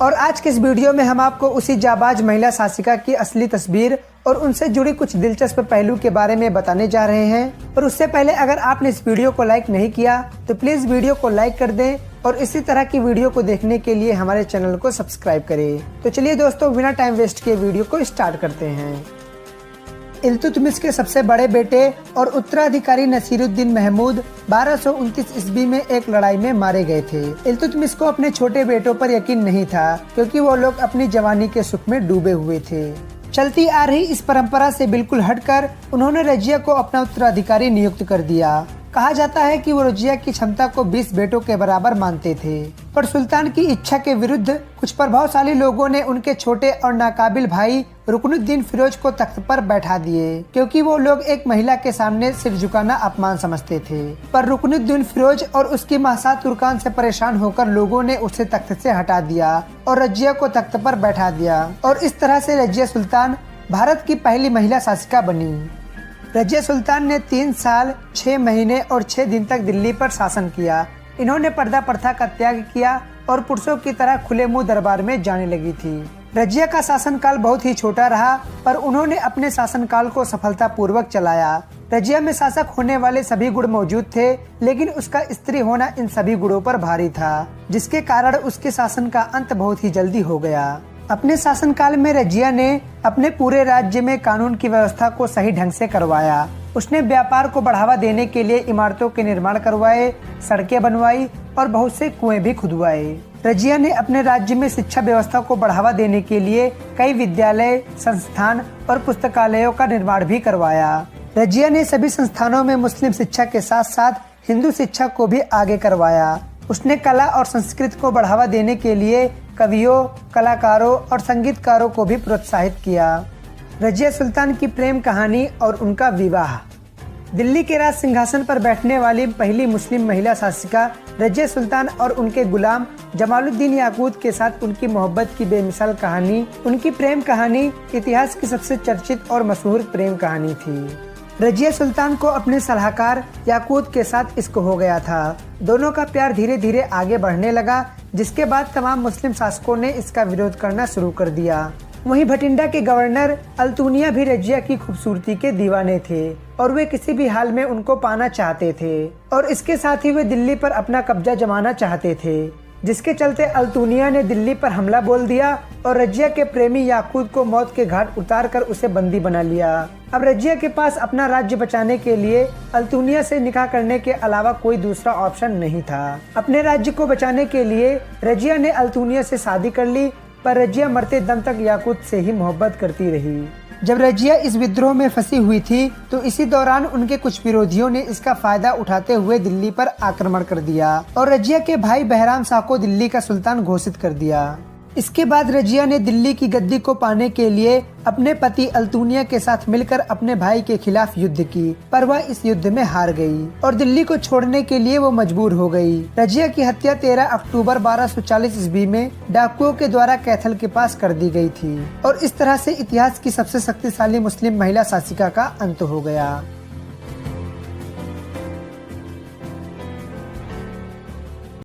और आज के इस वीडियो में हम आपको उसी जाबाज महिला शासिका की असली तस्वीर और उनसे जुड़ी कुछ दिलचस्प पहलू के बारे में बताने जा रहे हैं। और उससे पहले अगर आपने इस वीडियो को लाइक नहीं किया तो प्लीज वीडियो को लाइक कर दें और इसी तरह की वीडियो को देखने के लिए हमारे चैनल को सब्सक्राइब करें। तो चलिए दोस्तों, बिना टाइम वेस्ट किए वीडियो को स्टार्ट करते हैं। इल्तुतमिश के सबसे बड़े बेटे और उत्तराधिकारी नसीरुद्दीन महमूद 1229 ईस्वी में एक लड़ाई में मारे गए थे। इल्तुतमिश को अपने छोटे बेटों पर यकीन नहीं था क्योंकि वो लोग अपनी जवानी के सुख में डूबे हुए थे। चलती आ रही इस परंपरा से बिल्कुल हटकर उन्होंने रजिया को अपना उत्तराधिकारी नियुक्त कर दिया। कहा जाता है कि वो रजिया की क्षमता को 20 बेटों के बराबर मानते थे, पर सुल्तान की इच्छा के विरुद्ध कुछ प्रभावशाली लोगों ने उनके छोटे और नाकाबिल भाई रुकनुद्दीन फिरोज को तख्त पर बैठा दिए, क्योंकि वो लोग एक महिला के सामने सिर झुकाना अपमान समझते थे। पर रुकनुद्दीन फिरोज और उसकी महसा तुर्कान से परेशान होकर लोगों ने उसे तख्त से हटा दिया और रजिया को तख्त पर बैठा दिया, और इस तरह से रजिया सुल्तान भारत की पहली महिला शासिका बनी। रजिया सुल्तान ने 3 साल 6 महीने और 6 दिन तक दिल्ली पर शासन किया। इन्होंने पर्दा प्रथा का त्याग किया और पुरुषों की तरह खुले मुंह दरबार में जाने लगी थी। रजिया का शासनकाल बहुत ही छोटा रहा, पर उन्होंने अपने शासनकाल को सफलतापूर्वक चलाया। रजिया में शासक होने वाले सभी गुण मौजूद थे, लेकिन उसका स्त्री होना इन सभी गुणों पर भारी था, जिसके कारण उसके शासन का अंत बहुत ही जल्दी हो गया। अपने शासनकाल में रजिया ने अपने पूरे राज्य में कानून की व्यवस्था को सही ढंग से करवाया। उसने व्यापार को बढ़ावा देने के लिए इमारतों के निर्माण करवाए, सड़कें बनवाई और बहुत से कुएं भी खुदवाए। रजिया ने अपने राज्य में शिक्षा व्यवस्था को बढ़ावा देने के लिए कई विद्यालय, संस्थान और पुस्तकालयों का निर्माण भी करवाया। रजिया ने सभी संस्थानों में मुस्लिम शिक्षा के साथ साथ हिंदू शिक्षा को भी आगे करवाया। उसने कला और संस्कृत को बढ़ावा देने के लिए कवियों, कलाकारों और संगीतकारों को भी प्रोत्साहित किया। रजिया सुल्तान की प्रेम कहानी और उनका विवाह। दिल्ली के राज सिंहासन पर बैठने वाली पहली मुस्लिम महिला शासिका रजिया सुल्तान और उनके गुलाम जमालुद्दीन याकूत के साथ उनकी मोहब्बत की बेमिसाल कहानी, उनकी प्रेम कहानी इतिहास की सबसे चर्चित और मशहूर प्रेम कहानी थी। रजिया सुल्तान को अपने सलाहकार याकूत के साथ इश्क हो गया था। दोनों का प्यार धीरे धीरे आगे बढ़ने लगा, जिसके बाद तमाम मुस्लिम शासकों ने इसका विरोध करना शुरू कर दिया। वहीं भटिंडा के गवर्नर अल्तुनिया भी रजिया की खूबसूरती के दीवाने थे और वे किसी भी हाल में उनको पाना चाहते थे, और इसके साथ ही वे दिल्ली पर अपना कब्जा जमाना चाहते थे, जिसके चलते अल्तुनिया ने दिल्ली पर हमला बोल दिया और रजिया के प्रेमी याकूत को मौत के घाट उतारकर उसे बंदी बना लिया। अब रजिया के पास अपना राज्य बचाने के लिए अल्तुनिया से निकाह करने के अलावा कोई दूसरा ऑप्शन नहीं था। अपने राज्य को बचाने के लिए रजिया ने अल्तुनिया से शादी कर ली, पर रजिया मरते दम तक याकूत से ही मोहब्बत करती रही। जब रजिया इस विद्रोह में फंसी हुई थी तो इसी दौरान उनके कुछ विरोधियों ने इसका फायदा उठाते हुए दिल्ली पर आक्रमण कर दिया और रजिया के भाई बहराम शाह को दिल्ली का सुल्तान घोषित कर दिया। इसके बाद रजिया ने दिल्ली की गद्दी को पाने के लिए अपने पति अल्तुनिया के साथ मिलकर अपने भाई के खिलाफ युद्ध की, पर वह इस युद्ध में हार गई और दिल्ली को छोड़ने के लिए वो मजबूर हो गई। रजिया की हत्या 13 अक्टूबर 1240 ईस्वी में डाकुओं के द्वारा कैथल के पास कर दी गई थी, और इस तरह से इतिहास की सबसे शक्तिशाली मुस्लिम महिला शासिका का अंत हो गया।